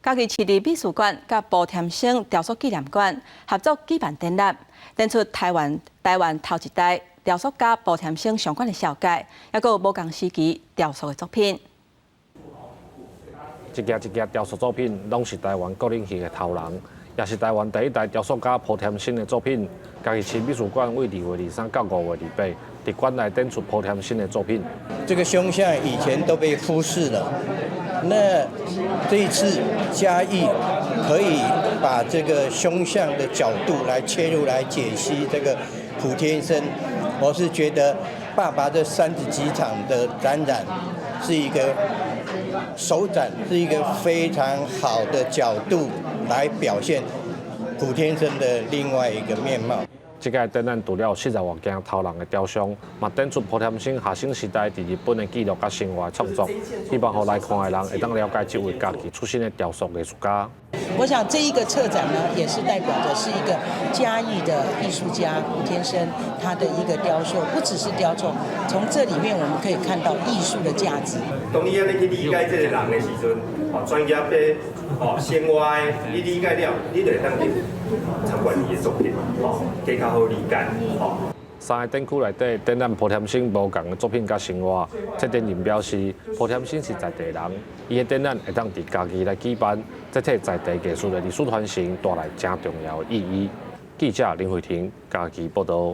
家己市立美术馆甲步田省雕塑纪念馆合作举办展览，展出台湾头一代雕塑家步田省相关的小解，也有无同时期雕塑的作品。一件雕塑作品，拢是台湾国领域的头人，也是台湾第一代雕塑家步田省的作品。家己市美术馆为2月23到5月28，伫馆内展出步田省的作品。这个胸像以前都被忽视了，那这一次嘉义可以把这个胸像的角度来切入来解析这个普天生。我是觉得爸爸这30几场的展览是一个首展，是一个非常好的角度来表现普天生的另外一个面貌。这届展览除了40多件头人的雕像，嘛展出步田省学生时代伫日本的记录甲生活创作，希望互来看的人会当了解这位家己出身的雕塑艺术家。我想这一个策展呢，也是代表着是一个嘉义的艺术家古天生他的一个雕塑，不只是雕塑，从这里面我们可以看到艺术的价值。当你安尼去理解这个人的时阵，专业的生活的，你理解了，你就会当去参观伊的作品，更较好理解。3个展区内底展览步田省无同的作品甲生活。这展人表示，步田省是在地人，伊的展览会当伫家己来举办，这替在地艺术的历史传承带来正重要的意义。记者林慧婷，家己报道。